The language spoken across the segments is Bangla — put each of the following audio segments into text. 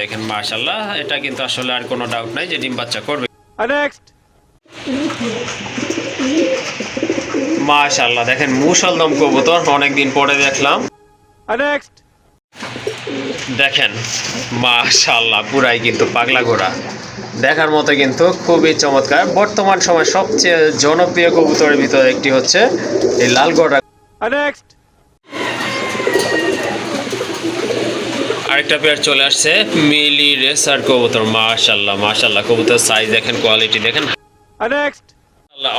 দেখেন মাশাআল্লাহ, এটা কিন্তু আসলে আর কোনো ডাউট নাই যে ডিম বাচ্চা করবে। নেক্সট মাশাআল্লাহ দেখেন মুষলদম কবুতর, অনেকদিন পরে দেখলাম। নেক্সট দেখেন মাশাআল্লাহ পুরাই কিন্তু পাগলা ঘোড়া, দেখার মতো কিন্তু খুবই চমৎকার। বর্তমান সময় সবচেয়ে জনপ্রিয় কবুতরের ভিতরে একটি হচ্ছে এই লাল ঘোড়া। নেক্সট আরেকটা পেয়ার চলে আসছে মিলি রেসার কবুতর, মাশাআল্লাহ মাশাআল্লাহ কবুতর সাইজ দেখেন, কোয়ালিটি দেখেন। নেক্সট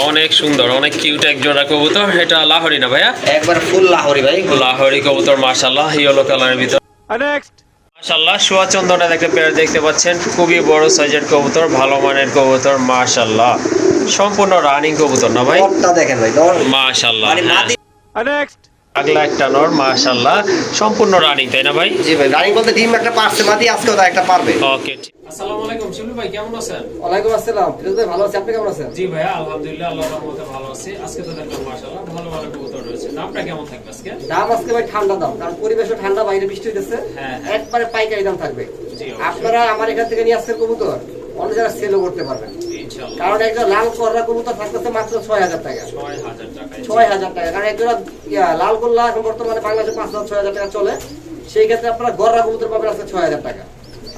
অনেক সুন্দর, অনেক কিউট এক জোড়া কবুতর। এটা লাহোরি না ভাইয়া? একবার ফুল লাহোরি ভাই, লাহোরি কবুতর মাশাআল্লাহ, ইয়েলো কালারের ভিতর। নেক্সট মাশাআল্লাহ সোয়া চন্দনের একটা পেয়ার দেখতে পাচ্ছেন, খুবই বড় সাইজের কবুতর, ভালো মানের কবুতর মাশাআল্লাহ, সম্পূর্ণ রানিং কবুতর না ভাই? নরটা দেখেন ভাই, মাশাআল্লাহ। নেক্সট আগলা একটা নর মাশাআল্লাহ, সম্পূর্ণ রানিং তাই না ভাই? জি ভাই, রানিং বলতে ডিম একটা পারছে, মাদি আজকে ওটা একটা পারবে। ওকে, আসসালামু আলাইকুম শিবলু ভাই, কেমন আছেন? ওয়ালাইকুম আসসালাম ফিরোজ ভাই, ভালো আছি, আপনি কেমন আছেন? জি ভাইয়া আলহামদুলিল্লাহ, আল্লাহর রহমতে ভালো আছি। আজকে তো দেখলাম মাশাআল্লাহ ভালো ভালো কবুতর রয়েছে, দামটা কেমন থাকবে আজকে? দাম আজকে ভাই ঠান্ডা দাম, কারণ পরিবেশও ঠান্ডা, বাইরে বৃষ্টি হইতেছে, হ্যাঁ। একবারে পাইকারি দাম থাকবে। জি, আপনারা আমার এখান থেকে নিয়ে আসছেন কবুতর, অন্য জায়গায় সেলও করতে পারবেন ইনশাআল্লাহ। কারণ একজন লাল কররা কবুতর থাকতেছে মাত্র 6000 টাকা। 6000 টাকা। 6000 টাকা, কারণ একজন লাল গোল্লা এখন বর্তমানে বাংলাদেশে 5000-6000 টাকা চলে, সেই ক্ষেত্রে আপনারা গররা কবুতর পাবেন আজকে 6000 টাকা,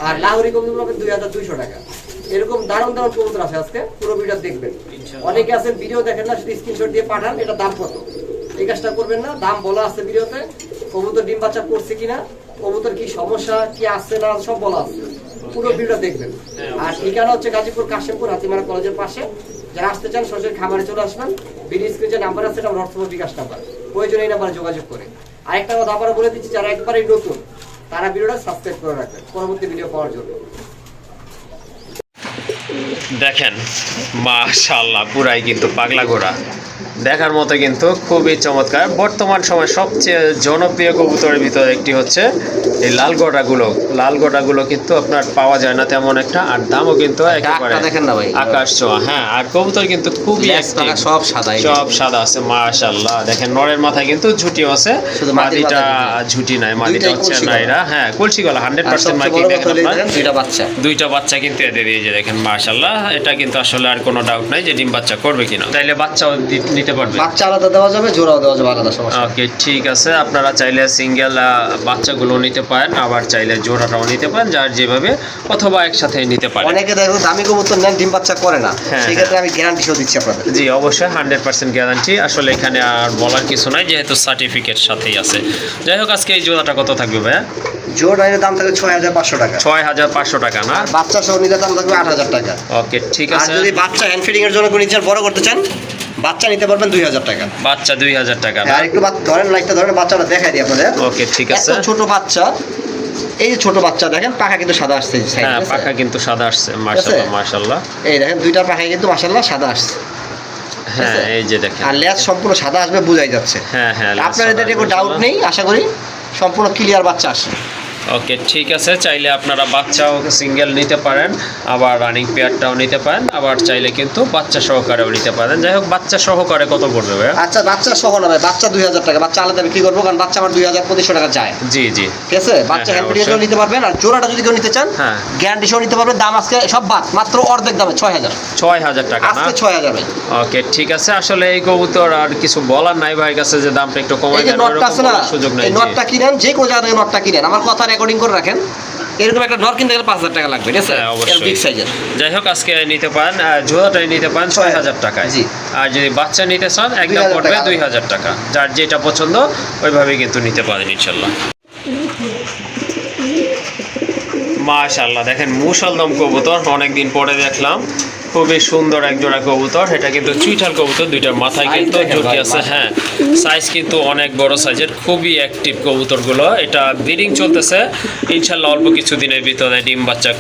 আর লাহোরি কবুতর পাবেন 2200 টাকা। এরকম দারুণ দারুণ কবুতর আছে আজকে, পুরো ভিডিও দেখবেন। অনেকে আছেন ভিডিও দেখেন না, শুধু স্ক্রিনশট দিয়ে পাঠান, এটা দাম কত, এই কাজটা করবেন না। দাম বলা আছে ভিডিওতে, কবুতর ডিম বাচ্চা করছে কিনা, কবুতর কি সমস্যা কি আসছে না সব বলা আছে, পুরো ভিডিও দেখবেন। আর ঠিকানা হচ্ছে গাজীপুর কাশিমপুর হাতিমারা কলেজের পাশে। যারা আসতে চান সরাসরি খামারে চলে আসবেন, ভিডিও স্ক্রিনে যে নাম্বার আছে এটা আমার হোয়াটসঅ্যাপ বিকাশ নাম্বার, প্রয়োজনে এই নাম্বারে যোগাযোগ করে। আরেকটা কথা আবার বলে দিচ্ছি, যারা একবারই নতুন তারা ভিডিওটা সাবস্ক্রাইব করে রাখবেন পরবর্তী ভিডিও পাওয়ার জন্য। দেখেন মাশাআল্লাহ পুরাই কিন্তু পাগলা ঘোড়া, দেখার মতো কিন্তু খুবই চমৎকার। বর্তমান সময় সবচেয়ে জনপ্রিয় কবুতরের ভিতরে একটি হচ্ছে এই লাল গোড়াগুলো। লাল গোড়াগুলো কিন্তু আপনার পাওয়া যায় না তেমন একটা, আর দামও কিন্তু একেবারে দেখেন না ভাই, আকাশ ছোঁয়া। হ্যাঁ, আর কবুতর কিন্তু খুবই সব সাদা, সব সাদা আছে মাশাআল্লাহ। দেখেন নরের মাথায় কিন্তু ঝুটিও আছে, মাদিটা ঝুটি নাই, মাদিটা হচ্ছে নাইরা। হ্যাঁ, কলসি গলা 100% মার্কিং। দেখেন আপনারা দুইটা বাচ্চা কিন্তু এদের দিয়ে যে দেখেন মাশাআল্লাহ, এটা কিন্তু আসলে আর কোনো ডাউট নাই যে ডিম বাচ্চা করবে কিনা। তাইলে বাচ্চাও নিতে পারবে, বাচ্চা আলাদা দেওয়া যাবে, জোড়াও দেওয়া যাবে আলাদা, সমস্যা। ওকে ঠিক আছে, আপনারা চাইলে সিঙ্গেল বাচ্চাগুলো নিতে পারেন, আবার চাইলে জোড়াটাও নিতে পারেন, যার যেভাবে, অথবা একসাথে নিতে পারেন। অনেকে দেখো দামি কবুতর নেন ডিম বাচ্চা করে না, সেই ক্ষেত্রে আমি গ্যারান্টি সহ দিচ্ছি আপনাদের। জি অবশ্যই 100% গ্যারান্টি, আসলে এখানে আর বলার কিছু নাই যেহেতু সার্টিফিকেট সাথেই আছে। যাই হোক, আজকে এই জোড়াটা কত থাকবে ভাইয়া? জোড়ার দাম থাকবে 6500 টাকা। 6500 টাকা না? আর বাচ্চা সহ নিলে দাম থাকবে 8000 টাকা। ওকে ঠিক আর আছে। যদি বাচ্চা হ্যান্ড ফিডিং এর জন্য কোনো ইচ্ছা বড় করতে চান, বাচ্চা নিতে পারবেন 2000 টাকা। বাচ্চা 2000 টাকা না? আর একটু ধরেন, লাইটটা ধরেন, বাচ্চাটা দেখাই দিই আপনাদের। ওকে ঠিক আছে। এত ছোট বাচ্চা, এই যে ছোট বাচ্চা দেখেন, পাখা কিন্তু সাদা আসছে। হ্যাঁ, পাখা কিন্তু সাদা আসছে মাশাআল্লাহ মাশাআল্লাহ। এই দেখেন দুইটা পাখা কিন্তু মাশাআল্লাহ সাদা আসছে। হ্যাঁ এই যে দেখেন, আর লেজ সম্পূর্ণ সাদা আসবে, বোঝাই যাচ্ছে। হ্যাঁ হ্যাঁ, আপনার এতে কোনো ডাউট নেই, আশা করি সম্পূর্ণ ক্লিয়ার বাচ্চা আসে। ওকে ঠিক আছে, চাইলে আপনারা বাচ্চাও সিঙ্গেল নিতে পারেন, আবার রানিং পেয়ারটাও নিতে পারেন, আবার চাইলে কিন্তু বাচ্চা সহকারেও নিতে পারেন। যাই হোক, বাচ্চা সহকারে কত পড়বে ভাই? আচ্ছা, বাচ্চা সহ না ভাই, বাচ্চা 2000 টাকা। বাচ্চা আলাদা বিক্রি করবো, কারণ বাচ্চা আমার 2500 টাকা যায়। জি জি ঠিক আছে, বাচ্চা হ্যান্ড ফিডিং এর নিতে পারবেন। আর জোড়াটা যদি কেউ নিতে চান, হ্যাঁ গ্যারান্টি সহ নিতে পারবেন। দাম আজকে সব বাদ, মাত্র অর্ধেক দামে 6000 টাকা না? আজকে 6000 ভাই। ওকে ঠিক আছে, আসলে এই কবুতর আর কিছু বলার নাই ভাইয়ের কাছে যে দামটা একটু কমাই দেন, নটটা আছে না, সুযোগ নাই। এই নটটা কিনেন, যে কোনো জায়গা থেকে নটটা কিনেন, আমার কথা রেকর্ডিং করে রাখেন। এরকম একটা নট কিনতে গেলে 5000 টাকা লাগবে, ঠিক আছে? অবশ্যই বিগ সাইজের। যাই হোক, আজকে নিতে পারেন, জোড়াটাই নিতে পারেন 6000 টাকায়। জি। আর যদি বাচ্চা নিতে চান একদম পড়বে 2000 টাকা। যার যেটা পছন্দ ওইভাবেই কিন্তু নিতে পারেন ইনশাল্লাহ। মাশাআল্লাহ দেখেন মুষলদম কবুতর, অনেকদিন পরে দেখলাম, খুবই সুন্দর এক জোড়া কবুতর। এটা কিন্তু চুইঠাল কবুতর, দুইটার মাথায় কিন্তু ঝুঁকি আছে। হ্যাঁ, সাইজ কিন্তু অনেক বড় সাইজের, খুবই অ্যাক্টিভ কবুতরগুলো। এটা ব্রিডিং চলতেছে, ইনশাল্লাহ অল্প কিছু দিনের ভিতরে ডিম বাচ্চা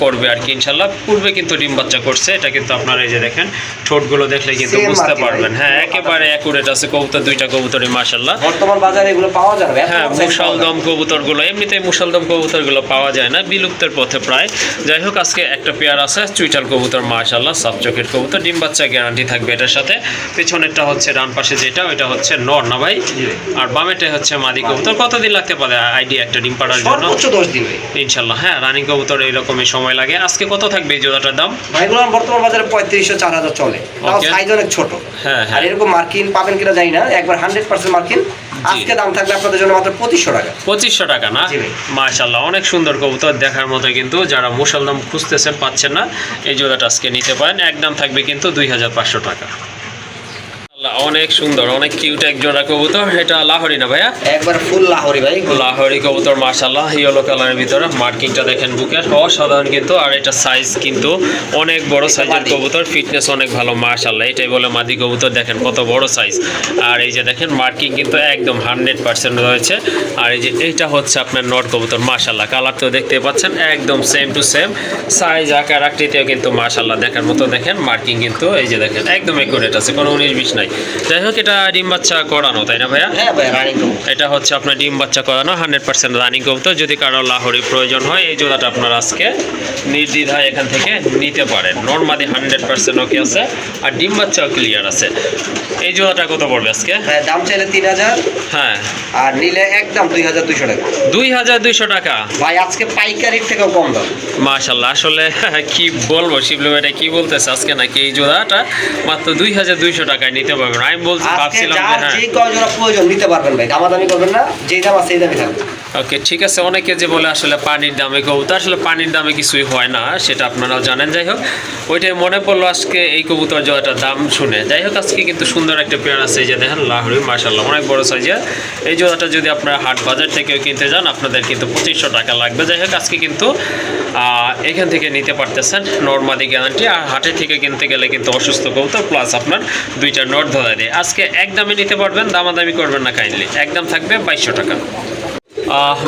করবে আর কি ইনশাল্লাহ। পূর্বে কিন্তু ডিম বাচ্চা করছে। এটা কিন্তু আপনারা এই যে দেখেন, ঠোঁটগুলো দেখলে কিন্তু বুঝতে পারবেন। হ্যাঁ, একেবারে অ্যাকুরেট আছে কবুতর, দুইটা কবুতরই মাশাআল্লাহ। বর্তমান বাজারে এগুলো পাওয়া যাবে। হ্যাঁ, মুষলদম কবুতরগুলো, এমনিতেই মুষলদম কবুতরগুলো পাওয়া যায় না, বিলুপ্তের পথে প্রায়। যাই হোক, আজকে একটা পেয়ার আছে চুইঠাল কবুতর মাশাআল্লাহ সাপ চোখের কবুতর, ডিম বাচ্চা গ্যারান্টি থাকবে এটার সাথে। পেছনেরটা হচ্ছে ডান পাশে যেটা, ওইটা হচ্ছে নর না ভাই? আর বামেটা হচ্ছে মাদি কবুতর। কতদিন লাগতে পারে আইডিয়া একটা ডিম পাড়ার জন্য? সর্বোচ্চ 10 দিন ভাই ইনশাআল্লাহ। হ্যাঁ, রানিং কবুতর এইরকমই সময় লাগে। আজকে কত থাকবে এই জোড়াটার দাম? ভাইগুলো বর্তমান বাজারে 3500 4000 চলে, তাও Okay. সাইজ অনেক ছোট। হ্যাঁ, হ্যাঁ। আর এরকম মার্কিন পাবেন কিনা জানি না, একবার 100% মার্কিন। আজকে দাম থাকবে আপনাদের জন্য মাত্র 2500 টাকা। 2500 টাকা না? জি ভাই। মাশাআল্লাহ, অনেক সুন্দর কবুতর, দেখার মতো কিন্তু। যারা মুসলদাম খুঁজতেছেন পাচ্ছেন না, এই জোড়াটা আজকে নিতে পারেন। একদম থাকবে কিন্তু 2500 টাকা। অনেক সুন্দর, অনেক কিউট এক জোড়া কবুতর। এটা লাহোরি না ভাইয়া? একবার ফুল লাহোরি ভাই। লাহোরি কবুতর মাশাআল্লাহ, ইয়েলো কালারের ভিতরে। মার্কিংটা দেখেন বুকের, অসাধারণ কিন্তু। আর এটা সাইজ কিন্তু অনেক বড় সাইজের কবুতর, ফিটনেস অনেক ভালো মাশাআল্লাহ। এটাই বলে মাদি কবুতর, দেখেন কত বড় সাইজ। আর এই যে দেখেন মার্কিং কিন্তু একদম 100% রয়েছে। আর এই যে এইটা হচ্ছে আপনার নট কবুতর মাশাআল্লাহ, কালার তো দেখতে পাচ্ছেন একদম সেম টু সেম। সাইজ আকার আকৃতিও কিন্তু মাশাআল্লাহ দেখার মতো। দেখেন মার্কিং কিন্তু এই যে দেখেন একদম একুরেট আছে, কোনো 19-20 নাই। যাই হোক, এটা ডিম বাচ্চা করানো তাই না ভাইয়া? হ্যাঁ ভাই, রানিং কবুতর। এটা হচ্ছে আপনার ডিম বাচ্চা করানো 100% রানিং কবুতর। যদি কারো লাহোরি প্রয়োজন হয়, এই জোড়াটা আপনার আজকে নির্দ্বিধায় এখান থেকে নিতে পারেন। নর্মাদি 100% ওকে আছে, আর ডিম বাচ্চাও ক্লিয়ার আছে। এই জোড়াটা কত পড়বে আজকে? হ্যাঁ, দাম চাইলে 3000, হ্যাঁ, আর নিলে একদম 2200 টাকা। 2200 টাকা ভাই আজকে পাইকারির থেকেও কম দাম। মাশাআল্লাহ। আসলে কি বলবো শিবলু, এটা কি বলতেছে আজকে, নাকি এই জোড়াটা মাত্র 2200 টাকায় নিতে পারবেন? আমি বলছি, আজকে ভাবছিলাম যে যার হ্যাঁ। যে কয়জোড়া প্রয়োজন নিতে পারবেন ভাই, দামাদামি করবেন না, যেই দাম আছে সেই দামই থাকবে। ওকে, ঠিক আছে। অনেকে যে বলে আসলে পানির দামে কবুতর, আসলে পানির দামে কিছুই হয় না, সেটা আপনারাও জানেন। যাই হোক, ওইটাই মনে পড়লো আজকে এই কবুতর জোড়াটার দাম শুনে। যাই হোক, আজকে কিন্তু সুন্দর একটা পেয়ার আছে, এই যে দেখেন লাহোরি মাশাআল্লাহ, অনেক বড় সাইজের। এই জোড়াটা যদি আপনারা হাট বাজার থেকেও কিনতে যান, আপনাদের কিন্তু 2500 টাকা লাগবে। যাই হোক, আজকে কিন্তু এখান থেকে নিতে পারতেছেন, নর্মাদি গ্যারান্টি। আর হাটের থেকে কিনতে গেলে কিন্তু অসুস্থ কবুতর প্লাস আপনার 2টা নোট ধরা দেয়। আজকে একদমই নিতে পারবেন, দামাদামি করবেন না কাইন্ডলি। একদম থাকবে 2200 টাকা।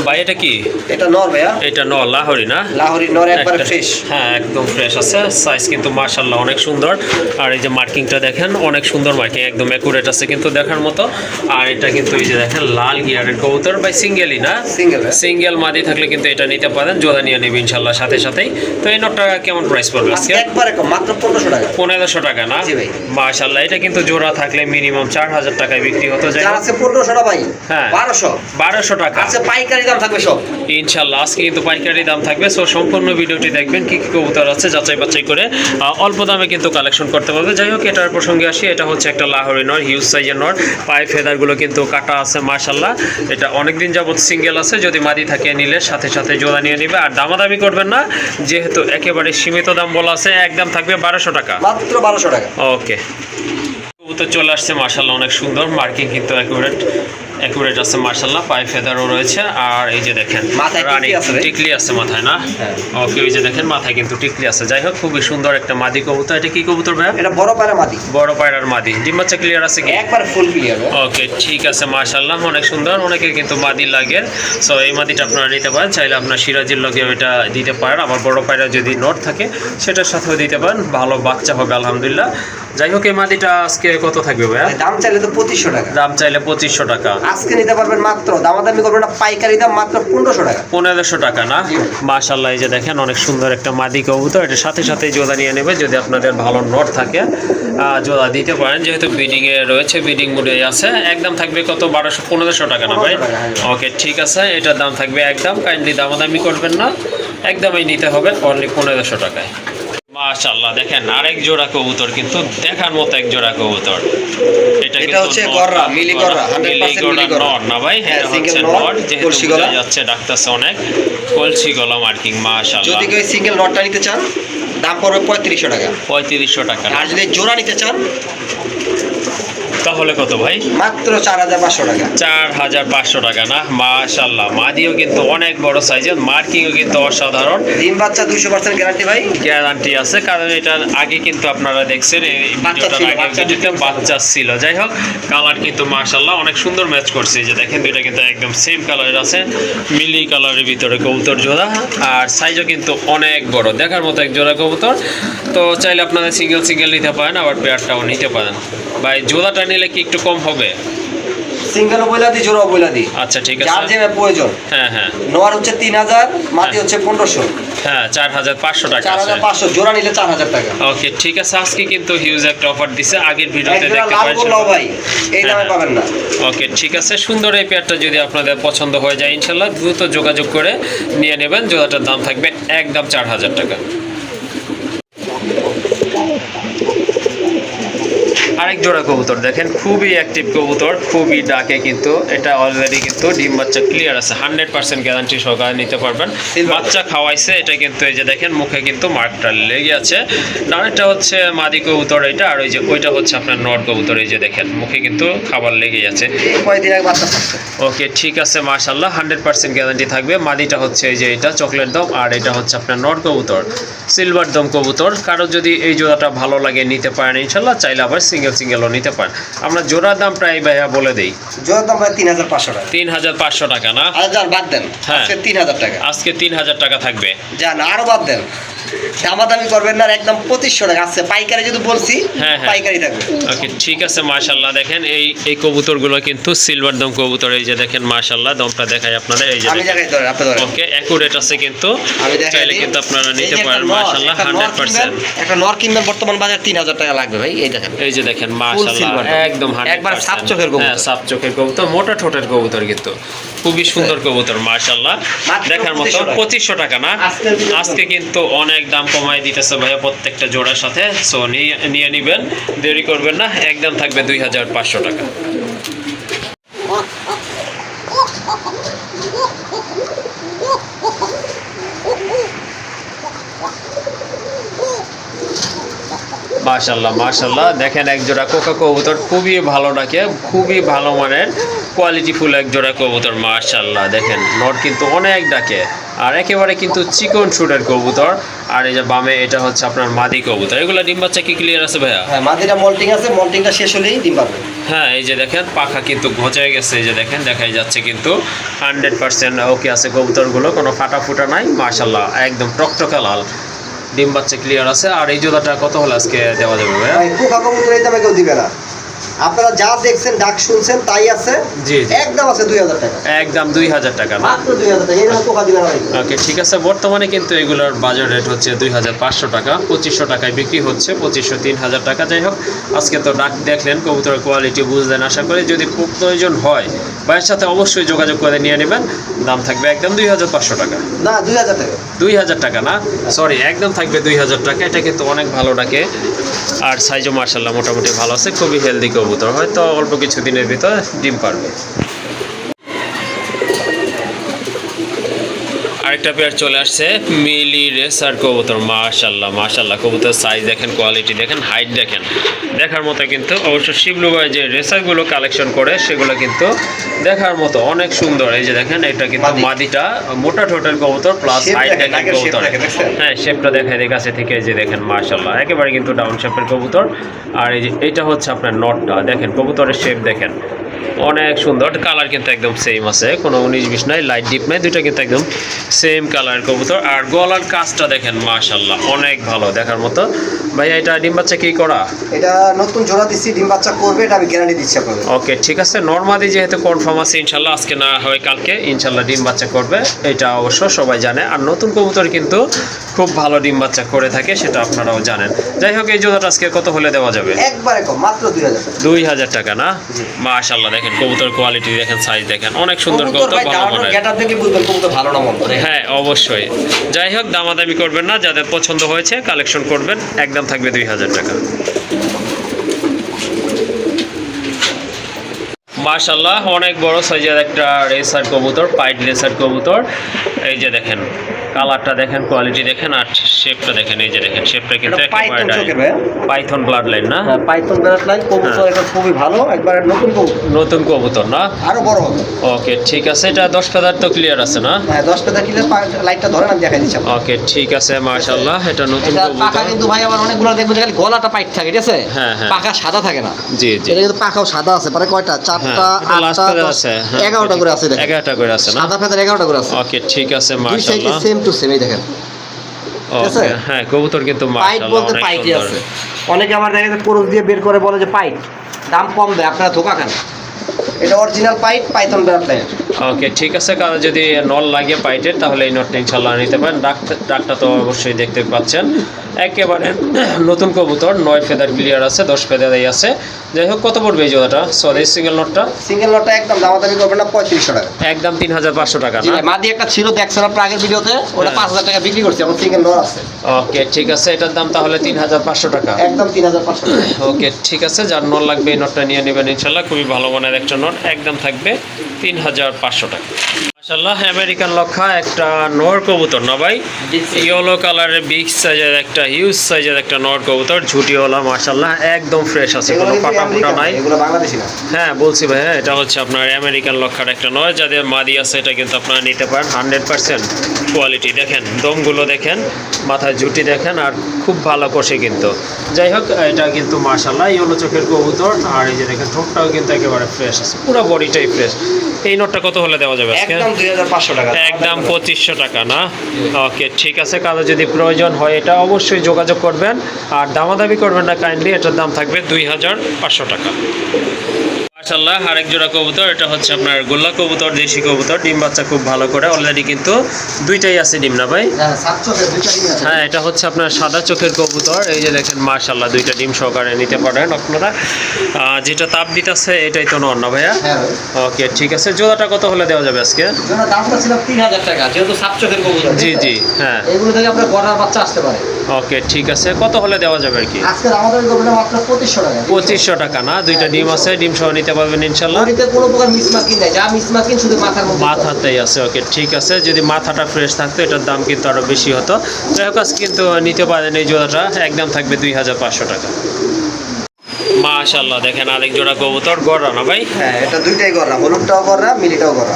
ভাই এটা কি? এটা নর ভাইয়া, এটা নর লাহোরি না? লাহোরি নর, একবার একটা- ফ্রেশ। হ্যাঁ, একদম ফ্রেশ আছে। সাইজ কিন্তু মাশাআল্লাহ অনেক সুন্দর। আর এই যে মার্কিংটা দেখেন, অনেক সুন্দর মার্কিং, একদম একুরেট আছে কিন্তু দেখার মতো। আর এটা কিন্তু এই যে দেখেন লাল গিয়ারের কবুতর। ভাই সিঙ্গেলই না? সিঙ্গেল। সিঙ্গেল মাদি থাকলে কিন্তু এটা নিতে পারেন, জোড়া নিয়ে নেবে ইনশাআল্লাহ সাথে সাথেই। তো এই নোটটা কেমন প্রাইস পড়বে আজকে? একবারে কম, মাত্র 1500 টাকা। 1500 টাকা না? জি ভাই। মাশাআল্লাহ, এটা কিন্তু জোড়া থাকলে মিনিমাম 4000 টাকায় বিক্রি হতো। যায় যার আছে 1500 টাকা ভাই, হ্যাঁ। 1200 টাকা আচ্ছা, পাইকারি দাম থাকবে সব। ইনশাআল্লাহ আজকে কিন্তু পাইকারি দাম থাকবে। সো সম্পূর্ণ ভিডিওটি দেখবেন, কি কি কবুতর আছে যাচাই বাছাই করে অল্প দামে কিন্তু কালেকশন করতে পারবে। যাই হোক, এটার প্রসঙ্গে আসি। এটা হচ্ছে একটা লাহোরি নর, হিউজ সাইজের নর। পায়ে ফেদারগুলো কিন্তু কাটা আছে মাশাআল্লাহ। এটা অনেকদিন যাবত সিঙ্গেল আছে, যদি মাদি থাকে নিলে সাথে সাথে জোড়া নিয়ে নেবে। আর দামাদামি করবেন না, যেহেতু একেবারে সীমিত দাম বলা আছে। একদম থাকবে 1200 টাকা। মাত্র 1200 টাকা। ওকে, কবুতর চলে আসছে মাশাআল্লাহ, অনেক সুন্দর। মার্কিং কিন্তু অ্যাকুরেট আছে মাশাআল্লাহ, পায়ে ফেদারও রয়েছে। আর এই যে দেখেন মাথায় রানী টিকলি আছে রে। টিকলি আছে মাথায় না? হ্যাঁ। ওকে, ওই যে দেখেন মাথায় কিন্তু টিকলি আছে। যাই হোক, খুবই সুন্দর একটা মাদি কবুতর। এটা কি কবুতর ভাই? এটা বড় পায়রা মাদি, বড় পায়রার মাদি। ডিম বাচ্চা ক্লিয়ার আছে কি? একবার ফুল ক্লিয়ার। ওকে, ঠিক আছে মাশাআল্লাহ, অনেক সুন্দর। অনেকে কিন্তু মাদি লাগে, সো এই মাদিটা আপনারা নিতে পারেন। চাইলে আপনার সিরাজির লগে ওইটা দিতে পারেন। আবার বড় পায়রা যদি নট থাকে সেটার সাথেও দিতে পারেন, ভালো বাচ্চা হবে আলহামদুলিল্লাহ। যাই হোক, এই মাদিটা আজকে কত থাকবে ভাইয়া? দাম চাইলে তো 2500 টাকা। দাম চাইলে 2500 টাকা। আজকে নিতে পারবেন মাত্র, দামাদামি করবেন না, পাইকারি দাম মাত্র 1500 টাকা। 1500 টাকা না? মাশাআল্লাহ, এই যে দেখেন অনেক সুন্দর একটা মাদি কবুতর। এটার সাথে সাথে জোড়া নিয়ে নেবে, যদি আপনাদের ভালো নট থাকে জোড়া দিতে পারেন। যেহেতু বিডিংয়ে রয়েছে, বিডিং মুডে আছে। একদম থাকবে কত? 1500 টাকা না ভাই? 1500 টাকা, হ্যাঁ। ওকে, ঠিক আছে। এটার দাম থাকবে একদম, কাইন্ডলি দামাদামি করবেন না, একদমই নিতে হবে অনলি 1500 টাকায়। মাশাআল্লাহ, দেখেন আরেক জোড়া কবুতর, কিন্তু দেখার মতো এক জোড়া কবুতর। এটা হচ্ছে গররা, মিলি গররা, 100% মিলি গররা। নট না ভাই? হ্যাঁ, এটা single হচ্ছে নট, নট, যেহেতু কলসি গলা। বোঝা যাচ্ছে ডাকতেছে অনেক। কলসি গলা মার্কিং মাশাআল্লাহ। যদি কেউ সিঙ্গেল নটটা নিতে চান, দাম পড়বে 3500 টাকা। 3500 টাকা। আর যদি জোড়া নিতে চান, তাহলে কত ভাই? মাত্র 4500 টাকা। 4500 টাকা না? মাশাআল্লাহ, মাদিও কিন্তু অনেক বড় সাইজের, মার্কিংও কিন্তু অসাধারণ। ডিম বাচ্চা 200% গ্যারান্টি ভাই। গ্যারান্টি আছে, কারণ এটার আগে কিন্তু আপনারা দেখছেন এই বাচ্চা ভিডিওটার ছিল, আগে বাচ্চা ভিডিওতে বাচ্চা ছিল। যাই হোক, কালার কিন্তু মাশাআল্লাহ অনেক সুন্দর ম্যাচ করছে। এই যে দেখেন, দুইটা কিন্তু একদম সেম কালারের আছে, মিলি কালারের ভিতরে কবুতর জোড়া। আর সাইজও কিন্তু অনেক বড়, দেখার মতো এক জোড়া কবুতর। তো চাইলে আপনারা সিঙ্গেল নিতে পারেন, আবার পেয়ারটাও নিতে পারেন। ভাই জোড়াটা নিলে কি একটু কম হবে? সিঙ্গেলও বইলা দিই, জোড়াও বইলা দিই। আচ্ছা ঠিক যার আছে। যে প্রয়োজন। হ্যাঁ হ্যাঁ নোয়ার হচ্ছে 3000, মাটি হচ্ছে 1500। হ্যাঁ 4500 টাকা আছে। 4500, জোড়া নিলে 4000 টাকা। ওকে ঠিক আছে, আজকে কিন্তু হিউজ একটা অফার দিছে, আগের ভিডিওতে একজোড়া দেখতে লাল পাচ্ছেন। গোল্লাও ভাই এই দামে হ্যাঁ। পাবেন না। ওকে ঠিক আছে, সুন্দর এই পেয়ারটা যদি আপনাদের পছন্দ হয়ে যায় ইনশাল্লাহ দ্রুত যোগাযোগ করে নিয়ে নেবেন। জোড়াটার দাম থাকবে একদম 4000 টাকা। আরেক জোড়া কবুতর দেখেন, খুবই অ্যাক্টিভ কবুতর, খুবই ডাকে, কিন্তু এটা অলরেডি কিন্তু ডিম বাচ্চা ক্লিয়ার আছে, 100% গ্যারান্টি সহকারে নিতে পারবেন। বাচ্চা খাওয়াইছে, এটা কিন্তু এই যে দেখেন মুখে কিন্তু মার্কটা লেগে আছে। ডানেরটা হচ্ছে মাদি কবুতর এটা, আর ওই যে ওইটা হচ্ছে আপনার নর কবুতর, এই যে দেখেন মুখে কিন্তু খাবার লেগেই আছে। কয়দিন আগে বাচ্চা থাকছে। ওকে ঠিক আছে মাশাআল্লাহ, 100% গ্যারান্টি থাকবে। মাদিটা হচ্ছে এই যে এটা চকলেট দম, আর এটা হচ্ছে আপনার নর কবুতর সিলভার দম কবুতর। কারো যদি এই জোড়াটা ভালো লাগে নিতে পারেন ইনশাল্লাহ, চাইলে আবার সিঙ্গেলও নিতে পারেন। আমরা জোড়ার দাম প্রায় ভাইয়া বলে দেই, জোড়ার দাম প্রায় 3500 টাকা। 3500 টাকা না? আর বাদ দেন, হ্যাঁ। আজকে 3000 টাকা। আজকে 3000 টাকা থাকবে। জান আরো বাদ দেন, দামাদামি করবেন না, একদম 2500 টাকা আছে। পাইকারি যদি বলছি, হ্যাঁ হ্যাঁ পাইকারি থাকবে। ওকে ঠিক আছে মাশাআল্লাহ। দেখেন এই কবুতরগুলো কিন্তু সিলভার দম কবুতর, এই যে দেখেন মাশাআল্লাহ, দমটা দেখাই আপনাদের, এই যে আমি জায়গায় ধরেন, আপনি ধরেন। ওকে অ্যাকুরেট আছে কিন্তু, আমি দেখাই চাইলে দিই। কিন্তু আপনারা এই নিতে যে পারেন একটা নর, মাশাআল্লাহ একটা নর 100%। কিনবেন, একটা নর কিনবেন বর্তমান বাজার 3000 টাকা লাগবে ভাই। এই দেখেন, এই যে দেখেন silver মাশাআল্লাহ দম। একদম 100%। একবার সাপ চোখের কবুতর। হ্যাঁ সাপ চোখের কবুতর, মোটা ঠোঁটের কবুতর, কিন্তু খুবই সুন্দর কবুতর মাশাআল্লাহ। মাত্র দেখার মতো 2500 টাকা না? আজকের ভিডিও আজকে কিন্তু অনেক দাম কমায় দিতেছে ভাইয়া প্রত্যেকটা জোড়ার সাথে, সো নিয়ে নিবেন, দেরি করবেন না, একদম থাকবে 2500 টাকা। মাশাআল্লাহ মাশাআল্লাহ, দেখেন এক জোড়া কোকা কবুতর, খুবই ভালো ডাকে, খুবই ভালো মানের কোয়ালিটিফুল এক জোড়া কবুতর মাশাআল্লাহ। দেখেন নর কিন্তু অনেক ডাকে, আর একেবারে কিন্তু চিকন শুটের কবুতর। আর এই যে বামে এটা হচ্ছে আপনার মাদি কবুতর। এগুলো ডিম বাচ্চা কি ক্লিয়ার আছে ভাইয়া? হ্যাঁ মাদিটা মল্টিং আছে, মল্টিংটা শেষ হলেই ডিম পাবে। হ্যাঁ এই যে দেখেন পাখা কিন্তু ঘোচায় গেছে, এই যে দেখেন দেখাই যাচ্ছে কিন্তু 100% ওকে আছে কবুতরগুলো, কোনো ফাটা ফুটা নাই মাশাআল্লাহ, একদম টকটকা লাল, ডিম বাচ্চা ক্লিয়ার আছে। আর এই জোড়াটা কত হলে আজকে দেওয়া যাবে ভাইয়া? ভাই পোকা কবুতর এই দামে কেউ দিবে না। আপনারা যা দেখছেন, ডাক শুনছেন, তাই আছে। জি জি একদম আছে 2000 টাকা, একদম 2000 টাকা না? মাত্র 2000 টাকা। এই পোকা দিবে না ভাই। ওকে ঠিক আছে, বর্তমানে কিন্তু এগুলোর বাজার রেট হচ্ছে 2500 টাকা, 2500 টাকায় বিক্রি হচ্ছে, 2500 3000 টাকা। যাই হোক, আজকে তো ডাক দেখলেন, কবুতরের কোয়ালিটি বুঝলেন, আশা করি যদি খুব প্রয়োজন হয় ভাইয়ের সাথে অবশ্যই যোগাযোগ করে নিয়ে নেবেন। দাম থাকবে একদম 2500 টাকা। না 2000 টাকা, 2000 টাকা না, সরি, একদম থাকবে 2000 টাকা। এটা কিন্তু অনেক ভালো ডাকে, আর সাইজও মার্শাল্লাহ মোটামুটি ভালো আছে, খুবই হেলদি কবুতর, হয়তো অল্প কিছু দিনের ভিতর ডিম পারবে। আরেকটা পেয়ার চলে আসছে, মিলি রেসার কবুতর মাশাল্লাহ মাশাল্লাহ। কবুতর সাইজ দেখেন, কোয়ালিটি দেখেন, হাইট দেখেন, দেখার মতো কিন্তু। অবশ্য শিবলু ভাই যে রেসারগুলো কালেকশন করে সেগুলো কিন্তু দেখার মতো, অনেক সুন্দর। এই যে দেখেন এটা কিন্তু মাদিটা মোটা ঠোঁটের কবুতর, প্লাস হাইট দেখেন কবুতর। হ্যাঁ শেপটা দেখায় এই কাছে থেকে, এই যে দেখেন মাশাল্লাহ একেবারে কিন্তু ডাউন শেপের কবুতর। আর এই যে এটা হচ্ছে আপনার নটটা, দেখেন কবুতরের শেপ দেখেন অনেক সুন্দর, কালার কিন্তু একদম সেম আছে, কোনো 19-20 নাই, লাইট ডিপ নাই, দুইটা কিন্তু একদম সেম কালার কবুতর। আর গলার কাজটা দেখেন মাশাল্লাহ অনেক ভালো, দেখার মতো। ভাইয়া এটা ডিম বাচ্চা কি করা? এটা নতুন জোড়া দিচ্ছি, ডিম বাচ্চা করবে, এটা আমি গ্যারান্টি দিচ্ছি আপনাদের। ওকে ঠিক আছে, নরমাদি যেহেতু কনফার্ম আছে ইনশাল্লাহ, আজকে না হয় কালকে ইনশাল্লাহ ডিম বাচ্চা করবে, এটা অবশ্য সবাই জানে। আর নতুন কবুতর কিন্তু খুব ভালো ডিম বাচ্চা করে থাকে, সেটা আপনারাও জানেন। যাই হোক, এই জোড়াটা আজকে কত হলে দেওয়া যাবে? একবারে কম, মাত্র 2000 টাকা। 2000 টাকা না? মাশাল্লাহ দেখেন কবুতর কোয়ালিটি দেখেন, সাইজ দেখেন, অনেক সুন্দর কবুতর, ভালো মানের। গেটআপ দেখে বুঝবেন কবুতর ভালো না মন্দ। হ্যাঁ অবশ্যই। যাই হোক, দামাদামি করবেন না, যাদের পছন্দ হয়েছে কালেকশন করবেন, একদম থাকবে 2000 টাকা। মাশাল্লাহ অনেক বড় সাইজের একটা রেসার কবুতর, পাইট রেসার কবুতর। এই যে দেখেন কালারটা দেখেন, কোয়ালিটি দেখেন, আর শেপটা দেখেন, এই যে দেখেন শেপটা কিন্তু একেবারে পাইথন ব্লাড লাইন না? হ্যাঁ পাইথন ব্লাড লাইন কবুতর, এটা খুবই ভালো, একবারে নতুন কবুতর, নতুন কবুতর না? আরো বড় হবে। ওকে ঠিক আছে, এটা 10 ফেদার তো ক্লিয়ার আছে না? হ্যাঁ 10 ফেদার ক্লিয়ার, লাইটটা ধরেন আমি দেখাই দিচ্ছি। ওকে ঠিক আছে মাশাল্লাহ, এটা নতুন এটা পাখা কবুতর। কিন্তু ভাই আমার অনেকগুলো দেখবেন খালি গলাটা পাইট থাকে, ঠিক আছে? হ্যাঁ হ্যাঁ, পাখা সাদা থাকে না। জি জি, এটা কিন্তু পাখাও সাদা আছে, মানে কয়টা? 4টা 8টা আছে, 11টা করে আছে, দেখেন 11টা করে আছে না? সাদা ফেদার 11টা করে আছে। ওকে ঠিক আছে দুই সাইডে মাশাল্লাহ, সেম টু সেম, এই দেখেন। ওকে হ্যাঁ কবুতর কিন্তু পাইট মাশাল্লাহ বলতে অনেক পাইটই সুন্দর। আছে। অনেকে আমার দেখা যায় কোরস দিয়ে বের করে বলে যে পাইট, দাম কম দেয়, আপনারা ধোকা খান। এটা অরিজিনাল পাইট পাইথন ব্র্যান্ডের। ওকে ঠিক আছে, কারো যদি নল লাগে পাইটের তাহলে এই নটটা ইনশাল্লাহ নিতে পারেন। ডাকটা তো অবশ্যই দেখতে পাচ্ছেন, একেবারে নতুন কবুতর, 9 ফেদার ক্লিয়ার আছে, 10 ফেদারই আছে। যাই হোক, কত পড়বে এই জোড়াটা সরি সিঙ্গেল নটটা? সিঙ্গেল নটটা একদম দামাদামি করবেন না, 3500 টাকা একদম 3500 টাকা জি না? ভাই, মাদি একটা ছিল দেখছেন আপনার আগের ভিডিওতে, ওটা হ্যাঁ। 5000 টাকা বিক্রি করছি, এখন সিঙ্গেল নট আছে ওকে ঠিক আছে, এটার দাম তাহলে 3500 টাকা। একদম 3500 টাকা। ওকে ঠিক আছে, যার নট লাগবে এই নটটা নিয়ে নেবেন ইনশাল্লাহ, খুবই ভালো মানের একটা নট, একদম থাকবে 3500 টাকা। মাশাআল্লাহ, আমেরিকান লক্ষা একটা নর কবুতর না ভাই? ইয়েলো কালারের বিগ সাইজের একটা হিউজ সাইজের একটা নর কবুতর, ঝুটিওয়ালা, মাশাআল্লাহ একদম ফ্রেশ আছে, কোনো ফাটা ফুটা নাই। এগুলো বাংলাদেশি না? হ্যাঁ বলছি ভাই, হ্যাঁ এটা হচ্ছে আপনার আমেরিকান লক্ষার একটা নয়, যাদের মাদি আছে এটা কিন্তু আপনারা নিতে পারেন। 100% কোয়ালিটি দেখেন, দমগুলো দেখেন, মাথায় ঝুটি দেখেন, আর খুব ভালো কষে কিন্তু। যাই হোক, এটা কিন্তু মাশাআল্লাহ ইয়েলো চোখের কবুতর, আর এই যে দেখেন ঠোঁটটাও কিন্তু একেবারে ফ্রেশ আছে, পুরো বডিটাই ফ্রেশ। এই নোটটা কত হলে দেওয়া যাবে আজকে? একদম 2500 টাকা। একদম 2500 টাকা না? ওকে ঠিক আছে, কারো যদি প্রয়োজন হয় এটা অবশ্যই যোগাযোগ করবেন, আর দামাদামি করবেন না কাইন্ডলি, এটার দাম থাকবে 2500 টাকা। মাশাআল্লাহ, আরেক জোড়া কবুতর, এটা হচ্ছে আপনার গোল্লা কবুতর, দেশি কবুতর, ডিম বাচ্চা খুব ভালো করে, অলরেডি কিন্তু দুইটাই আছে ডিম না ভাই? হ্যাঁ, 700 দুইটা ডিম আছে। হ্যাঁ, এটা হচ্ছে আপনার সাদা চোখের কবুতর, এই যে দেখেন মাশাআল্লাহ দুইটা ডিম সহকারে নিতে পারেন আপনারা। যেটা তাপ দিতেছে এটাই তো নর না ভাইয়া? হ্যাঁ ভাই। ওকে ঠিক আছে, জোড়াটা কত হলে দেওয়া যাবে আজকে? জোড়া দামটা ছিল 3000 টাকা, যেহেতু 700 কবুতর। জি জি হ্যাঁ। এগুলো থেকে আপনার গড়ার বাচ্চা আসতে পারে। ওকে ঠিক আছে, কত হলে দেওয়া যাবে আর কি? আজকে আমাদের গোবরে মাত্র 2500 টাকা। 2500 টাকা না? দুইটা ডিম আছে, ডিম সহ নিতে পারবেন ইনশাল্লাহ। বডিতে কোনো প্রকার মিসমার্কিং নাই, যা মিসমার্কিং শুধু মাথার মধ্যে। মাথাতেই আছে। ওকে ঠিক আছে, যদি মাথাটা ফ্রেশ থাকতো এটার দাম কিন্তু আরো বেশি হতো। যাই হোক, আজকে কিন্তু নিতে পারেন এই জোড়াটা, একদম থাকবে 2500 টাকা। মাশাআল্লাহ, দেখেন আরেক জোড়া কবুতর, গড়া না ভাই? হ্যাঁ, এটা দুইটাই গড়া, হলুদটাও গড়া, মিলিটাও গড়া।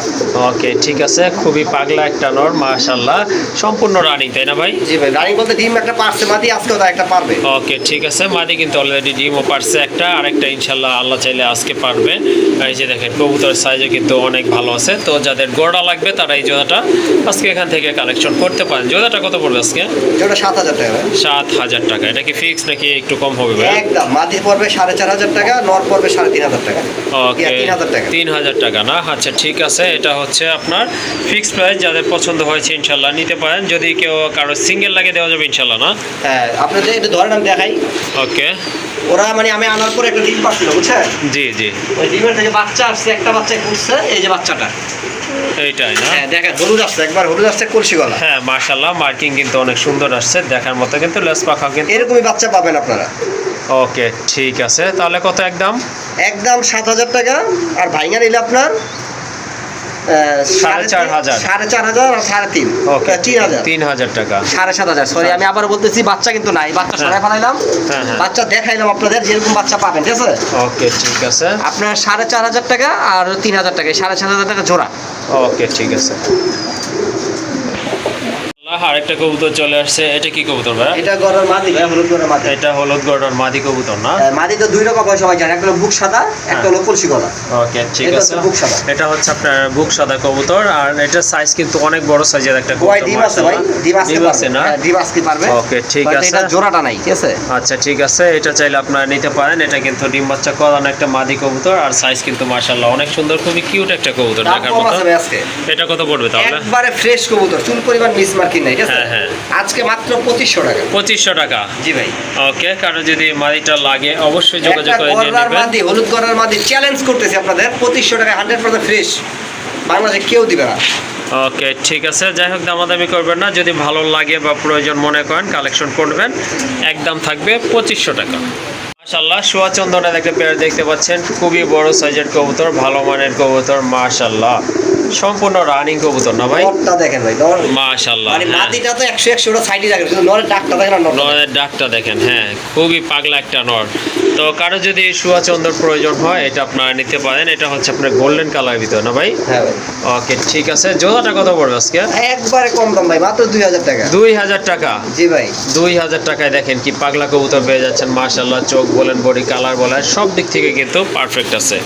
ওকে ঠিক আছে, খুবই পাগলা একটা নর, মাশাআল্লাহ সম্পূর্ণ রানিং তাই না ভাই? জি ভাই, রানিং বলতে ডিম একটা পারছে, মাদি আজকেও তা একটা পারবে। ওকে ঠিক আছে, মাদি কিন্তু অলরেডি ডিমও পারছে একটা, আরেকটা ইনশাল্লাহ আল্লাহ চাইলে আজকে পারবে। এই যে দেখেন কবুতর সাইজও কিন্তু অনেক ভালো আছে, তো যাদের গোড়া লাগবে তারা এই জোড়াটা আজকে এখান থেকে কালেকশন করতে পারেন। জোড়াটা কত পড়বে আজকে? যেটা 7000 টাকা ভাই। 7000 টাকা। এটা কি ফিক্স নাকি একটু কম হবে ভাই? একদম, মাদি পড়বে 4500 টাকা, নর পড়বে 3500 টাকা। ওকে 3000 টাকা। 3000 টাকা না? আচ্ছা ঠিক আছে, এটা হচ্ছে আপনার ফিক্সড প্রাইস, যাদের পছন্দ হয়েছে ইনশাল্লাহ নিতে পারেন। যদি কেউ কারো সিঙ্গেল লাগে দেওয়া যাবে ইনশাল্লাহ না? হ্যাঁ, আপনাদের একটু ধরেন আমি দেখাই। ওকে ওরা মানে আমি আনার পরে একটা ডিম পাচ্ছিল, বুঝছেন? জি জি, ওই ডিমের থেকে বাচ্চা আসছে, একটা বাচ্চা কুড়ছে, এই যে বাচ্চাটা। এইটাই না? হ্যাঁ দেখেন, হলুদ আসছে, একবার হলুদ আসছে, কলসি গলা। হ্যাঁ মাশাআল্লাহ, মার্কিং কিন্তু অনেক সুন্দর আসছে দেখার মতো, কিন্তু লেস পাখা কিন্তু এরকমই বাচ্চা পাবেন আপনারা। ওকে ঠিক আছে, তাহলে কত একদম? একদম 7000 টাকা, আর ভাইঙ্গা নিলে আপনার 4500 4500 আর 3.5। ওকে 3000 3000 টাকা। 7500। সরি, আমি আবার বলতেছি, বাচ্চা কিন্তু নাই, বাচ্চা সরাই ফেলাইলাম, হ্যাঁ, হ্যাঁ। বাচ্চা দেখাইলাম আপনাদের, যেরকম বাচ্চা পাবেন, ঠিক আছে? ওকে ঠিক আছে, আপনার 4500 টাকা আর 3000 টাকা, 7500 টাকা জোড়া। ওকে ঠিক আছে। আরেকটা কবুতর চলে আসছে, এটা কি কবুতর ভাই? এটা গড়ার মাদি ভাই, হলুদ গড়ার মাদি। এটা হলুদ গড়ার মাদি কবুতর না? মাদি তো দুই রকম হয়, সবাই জানে, একটা হলো বুক সাদা, একটা হলো কলসি গলা। ওকে ঠিক এটা আছে, হচ্ছে বুক সাদা। এটা হচ্ছে আপনার বুক সাদা কবুতর, আর এটা সাইজ কিন্তু অনেক বড় সাইজের একটা ওই কবুতর। ডিম আছে ভাই, ডিম আছে না? ডিম আজকে পারবে। ওকে ঠিক হয়তো আছে, এটা জোড়াটা নাই, ঠিক আছে? আচ্ছা ঠিক আছে, এটা চাইলে আপনারা নিতে পারেন। এটা কিন্তু ডিম বাচ্চা করানো একটা মাদি কবুতর, আর সাইজ কিন্তু মাশাআল্লাহ অনেক সুন্দর, খুবই কিউট একটা কবুতর দাম দেখার কম মতো। আছে ভাই আজকে। এটা কত পড়বে তাহলে? একবারে ফ্রেশ কবুতর, চুল পরিমাণ মিস মার্কিং নাই, ঠিক আছে? হ্যাঁ, হ্যাঁ। আজকে মাত্র 2500 টাকা। 2500 টাকা? জি ভাই। ওকে, কারণ যদি মাদিটা লাগে অবশ্যই যোগাযোগ একটা করে নিয়ে গড়ার নেবেন। মাদি, হলুদ গড়ার মাদি চ্যালেঞ্জ করতেছি আপনাদের, 2500 টাকা 100% ফ্রেশ, বাংলাদেশে কেউ দিবে না। ওকে ঠিক আছে, যাই হোক দামাদামি করবেন না, যদি ভালো লাগে বা প্রয়োজন মনে করেন কালেকশন করবেন, একদম থাকবে 2500 টাকা। মাশাআল্লাহ, সোয়া চন্দনের একটা পেয়ার দেখতে পাচ্ছেন, খুবই বড় সাইজের কবুতর, ভালো মানের কবুতর, মাশাআল্লাহ সম্পূর্ণ রানিং কবুতর না ভাই? নরটা দেখেন ভাই, নর মাশাআল্লাহ, মানে হ্যাঁ। মাদিটা তো 100 ওটা সাইডে রাখেন, শুধু নরের ডাকটা দেখেন আর নরটা। নরের ডাকটা দেখেন, হ্যাঁ খুবই পাগলা একটা নর। তো কারো যদি সোয়া চন্দর প্রয়োজন হয় এটা আপনারা নিতে পারেন। এটা হচ্ছে আপনার গোল্ডেন কালারের ভিতর না ভাই? হ্যাঁ ভাই। ওকে ঠিক আছে, জোড়াটা কত পড়বে আজকে? একবারে কম দাম ভাই, মাত্র 2000 টাকা। 2000 টাকা? জি ভাই। 2000 টাকায় দেখেন কি পাগলা কবুতর পেয়ে যাচ্ছেন, মাশাআল্লাহ চোখ বলেন, বডি কালার বলেন, সব দিক থেকে কিন্তু পারফেক্ট আছে,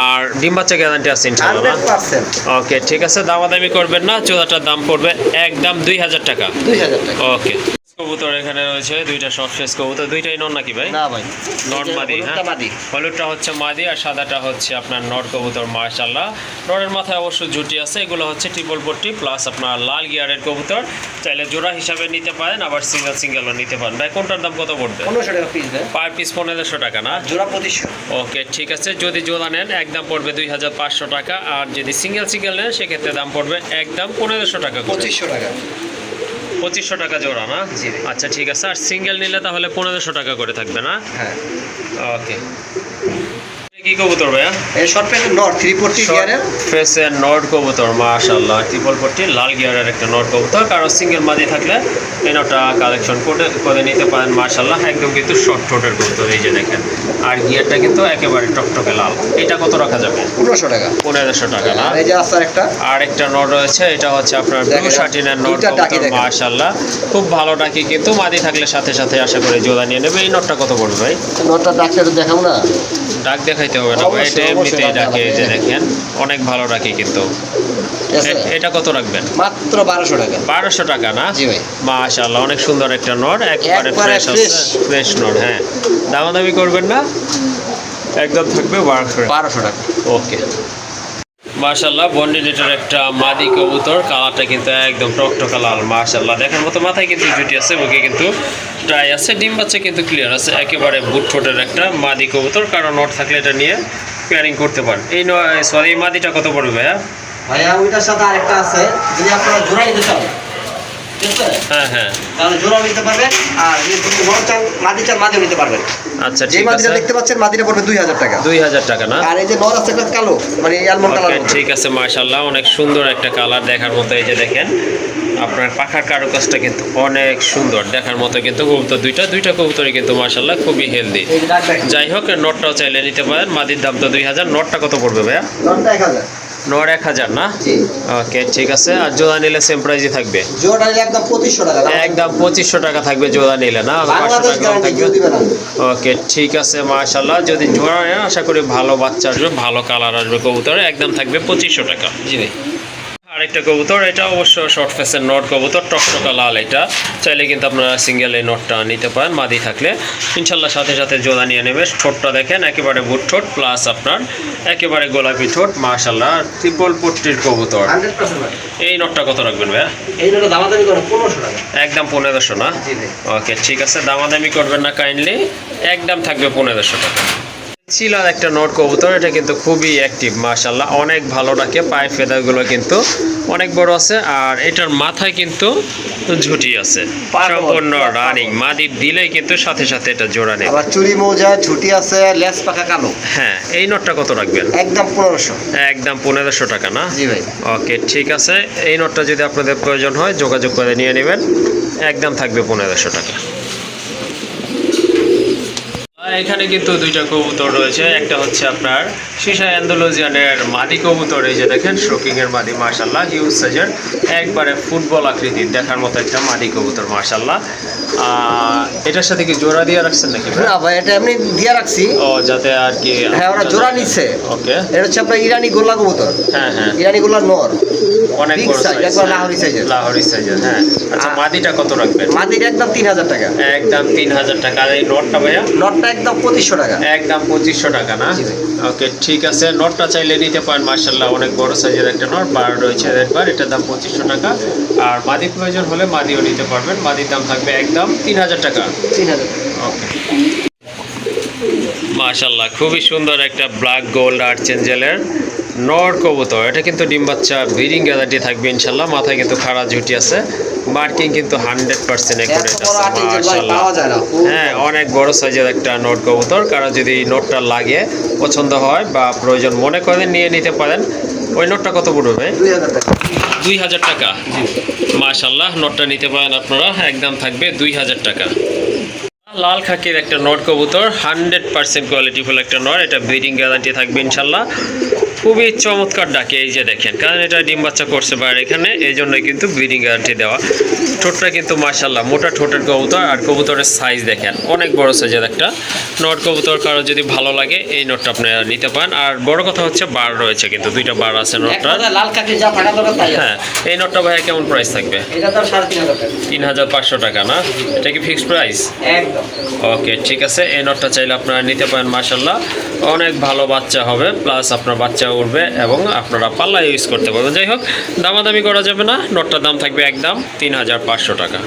আর ডিম বাচ্চা গ্যারান্টি আছে ইনশাআল্লাহ না? 100%। ওকে ঠিক আছে, দামাদামি করবেন না, জোড়াটার দাম পড়বে একদম 2000 টাকা। 2000 টাকা। ওকে কবুতর এখানে রয়েছে দুইটা সবশেষ কবুতর, দুইটাই নর নাকি ভাই? না ভাই, নর মাদি, হ্যাঁ মাদি। হলুদটা হচ্ছে মাদি আর সাদাটা হচ্ছে আপনার নর কবুতর। মাশাআল্লাহ, নরের মাথায় অবশ্য জুটি আছে। এগুলো হচ্ছে ট্রিপল পট্টি প্লাস আপনার লাল গিয়ারের কবুতর। চাইলে জোড়া হিসাবে নিতে পারেন, আবার সিঙ্গেল সিঙ্গেলও নিতে পারেন। ভাই কোনটার দাম কত পড়বে? 1500 টাকা পিস দেয়, পার পিস 1500 টাকা না? জোড়া 2500। ওকে ঠিক আছে, যদি জোড়া নেন একদম পড়বে 2500 টাকা, আর যদি সিঙ্গেল সিঙ্গেল নেন সেক্ষেত্রে দাম পড়বে একদম 1500 টাকা করে। 2500 টাকা। 2500 টাকা জোড়া না? জি ভাই। আচ্ছা ঠিক আছে, আর সিঙ্গেল নিলে তাহলে 1500 টাকা করে থাকবে না? হ্যাঁ। ওকে, কি কবুতর ভাইয়া? এই শর্ট প্যান্ট নর 340 গিয়ারের ফেসের নট কবুতর। মাশাআল্লাহ, ট্রিপল পট্টি লাল গিয়ারের একটা নট কবুতর। কারো সিঙ্গেল মাদি থাকলে এই নটটা কালেকশন করে নিতে পারেন। মাশাআল্লাহ, একদম কিন্তু শর্ট ঠোঁটের কবুতর, এই যে দেখেন। আর গিয়ারটা কিন্তু একেবারে টকটকে লাল। এটা কত রাখা যাবে? 1500 টাকা। 1500 টাকা না? আর এই যে আছে একটা, আর একটা নট রয়েছে, এটা হচ্ছে আপনার ব্লু শার্টিনের নট কবুতর। মাশাআল্লাহ, খুব ভালো ডাকি কিন্তু মাদি থাকলে সাথে সাথে আশা করে জোড়া নিয়ে নেবে। এই নটটা কত পড়বে ভাই? নটটা ডাকতে দেখাবো না? ডাক দেখাইতে হবে না ভাই, এটা এমনিতেই ডাকে। এই যে দেখেন, অনেক ভালো ডাকি কিন্তু। এটা কত রাখবেন? মাত্র 1200 টাকা। 1200 টাকা না? জি ভাই। মাশাআল্লাহ, অনেক সুন্দর একটা নট, একবারে ফ্রেশ আছে, ফ্রেশ নট। হ্যাঁ, দামাদামি করবেন না, একদম থাকবে 1200 টাকা। ওকে। মাশাআল্লাহ, বন্ডিনেটের একটা মাদি কবুতর, কালারটা কিন্তু একদম টকটকা লাল। মাশাআল্লাহ, দেখার মতো মাথায় কিন্তু জুটি আছে, বুকে কিন্তু টাই আছে, ডিম বাচ্চা কিন্তু ক্লিয়ার আছে। একেবারে বুট ঠোঁটের একটা মাদি কবুতর, কারণ নট থাকলে এটা নিয়ে পেয়ারিং করতে পারেন। এই এই মাদিটা কত পড়বে ভাইয়া? ভাইয়া ওইটার সাথে আরেকটা আছে, যদি আপনারা জোড়া নিতে চান, ঠিক আছে? হ্যাঁ হ্যাঁ, তাহলে জোড়া নিতে পারবেন, আর যদি নর চান, মাদি চান, মাদিও নিতে পারবেন। আচ্ছা যে ঠিক মাদিটা আছে, দেখতে পাচ্ছেন, মাদিটা পড়বে 2000 টাকা। 2000 টাকা না? আর এই যে নর আছে একটা কালো, মানে অ্যালমন্ড কালার। ওকে ঠিক আছে, মাশাআল্লাহ, অনেক সুন্দর একটা কালার দেখার মতো। এই যে দেখেন, আপনার পাখার কারুকাজটা কিন্তু অনেক সুন্দর দেখার মতো। কিন্তু কবুতর দুইটা কবুতরই কিন্তু মাশাআল্লাহ খুবই হেলদি। এই যে ডাক দেখ, যাই হোক, নটটাও চাইলে নিতে পারেন। মাদির দাম তো 2000। নটটা কত পড়বে ভাইয়া? নরটা 1000। নট 1000 না? জি। ওকে ঠিক আছে, আর জোড়া নিলে সেম প্রাইসই থাকবে? জোড়া নিলে একদম 2500 টাকা। একদম 2500 টাকা থাকবে জোড়া নিলে না? 500 বাংলাদেশ টাকা গ্যারান্টি, কেউ থাকবে। দিবে না। ওকে ঠিক আছে, মাশাআল্লাহ, যদি জোড়া নেন আশা করি ভালো বাচ্চা আসবে, ভালো কালার আসবে কবুতরে। একদম থাকবে 2500 টাকা। জি ভাই। আরেকটা কবুতর, এটা অবশ্য শর্ট ফেসের নট কবুতর, টকটকা লাল। এটা চাইলে কিন্তু আপনারা সিঙ্গেল এই নটটা নিতে পারেন, মাদি থাকলে ইনশাল্লাহ সাথে সাথে জোড়া নিয়ে নেবে। ঠোঁটটা দেখেন, একেবারে বুট ঠোঁট প্লাস আপনার একেবারে গোলাপি ঠোঁট। মাশাআল্লাহ, ট্রিপল পট্টির কবুতর। 100% ভাই। এই নটটা কত রাখবেন ভাইয়া? এই নটটা দামাদামি করে 1500 টাকা। একদম 1500 না? জি ভাই। ওকে ঠিক আছে, দামাদামি করবেন না কাইন্ডলি, একদম থাকবে 1500 টাকা। চিলার একটা নট কবুতর, এটা কিন্তু খুবই অ্যাক্টিভ। মাশাআল্লাহ, অনেক ভালো ডাকে, পায়ের ফেদারগুলো কিন্তু অনেক বড় আছে, আর এটার মাথায় কিন্তু ঝুটি আছে, সম্পূর্ণ রানিং। মাদি দিলেই কিন্তু সাথে সাথে এটা জোড়া নেবে। আবার চুরি মোজা ঝুটি আছে, লেস পাকা কালো। হ্যাঁ, এই নটটা কত রাখবেন? একদম 1500। একদম 1500 টাকা না? জি ভাই। ওকে ঠিক আছে, এই নটটা যদি আপনাদের প্রয়োজন হয় যোগাযোগ করে নিয়ে নেবেন, একদম থাকবে 1500 টাকা। এখানে কিন্তু দুইটা কবুতর রয়েছে, একটা হচ্ছে আপনার সীসা অ্যান্ডালুজিয়ানের মাদি কবুতর। এই যে দেখেন, শোকিং এর মাদি, মাশাআল্লাহ, হিউজ সাইজের, একবারে ফুটবল আকৃতির দেখার মতো একটা মাদি কবুতর। মাশাআল্লাহ, এটার সাথে কি জোড়া দিয়ে রাখছেন নাকি? না ভাই, এটা এমনি দিয়ে রাখছি। ও, যাতে আর কি। হ্যাঁ, ওরা জোড়া নিচ্ছে। ওকে। এটা হচ্ছে আপনার ইরানি গোল্লা কবুতর। হ্যাঁ হ্যাঁ, ইরানি গোল্লা নর, অনেক বিগ বড় সাইজ, সাইজ, একবার লাহোরি সাইজের। লাহোরি সাইজের। হ্যাঁ, আচ্ছা, মাদিটা কত রাখবেন? মাদিটা একদম 3000 টাকা। একদম 3000 টাকা। আর এই নটটা ভাইয়া? নটটা একদম 2500 টাকা। একদম 2500 টাকা না? জি ভাই। ওকে ঠিক আছে, নটটা চাইলে নিতে পারেন। মাশাআল্লাহ, অনেক বড় সাইজের একটা নট, বার রয়েছে একবার, এটার দাম 2500 টাকা। আর মাদি প্রয়োজন হলে মাদিও নিতে পারবেন, মাদির দাম থাকবে একদম 3000 টাকা। 3000 টাকা। ওকে। মাশাআল্লাহ, খুবই সুন্দর একটা ব্ল্যাক গোল্ড আর্চেঞ্জেলের নর কবুতর। এটা কিন্তু ডিম বাচ্চা ব্রিডিং গ্যারান্টি থাকবে ইনশাল্লাহ। মাথায় কিন্তু খাড়া ঝুটি আছে, মার্কিং কিন্তু 100% একুরেট আছে। মাশাআল্লাহ, হ্যাঁ, অনেক বড় সাইজের একটা নট কবুতর। কারো যদি নোটটা লাগে, পছন্দ হয় বা প্রয়োজন মনে করেন, নিয়ে নিতে পারেন। ওই নোটটা কত পড়বে? 2000 টাকা। 2000 টাকা। মাশাআল্লাহ, নোটটা নিতে পারেন আপনারা, একদম থাকবে 2000 টাকা। লাল খাকির একটা নট কবুতর, 100% কোয়ালিটিফুল একটা নট। এটা ব্রিডিং গ্যারান্টি থাকবে ইনশাল্লাহ। খুবই চমৎকার ডাকে, এই যে দেখেন, কারণ এটা ডিম বাচ্চা করছে বা এখানে, এই জন্যই কিন্তু ব্রিডিং গ্যারান্টি দেওয়া। ঠোঁটটা কিন্তু মাশাআল্লাহ মোটা ঠোঁটের কবুতর, আর কবুতরের সাইজ দেখেন অনেক বড় সাইজের একটা নট কবুতর। কারো যদি ভালো লাগে এই নটটা আপনারা নিতে পারেন। আর বড় কথা হচ্ছে বার রয়েছে, কিন্তু দুইটা বার আছে নটটা। লাল কাঠি যা থাকা দরকার তাই আছে। হ্যাঁ, এই নটটা ভাইয়া কেমন প্রাইস থাকবে? এটা তো 3,500 টাকা। 3,500 টাকা না? এটা কি ফিক্সড প্রাইস? একদম। ওকে, ঠিক আছে। এই নটটা চাইলে আপনারা নিতে পারেন। মাশাআল্লাহ অনেক ভালো বাচ্চা হবে, প্লাস আপনার বাচ্চা উঠবে এবং আপনারা পাল্লা ইউজ করতে পারবেন। যাই হোক, দামাদামি করা যাবে না, নটটার দাম থাকবে একদম 3,500 টাকা।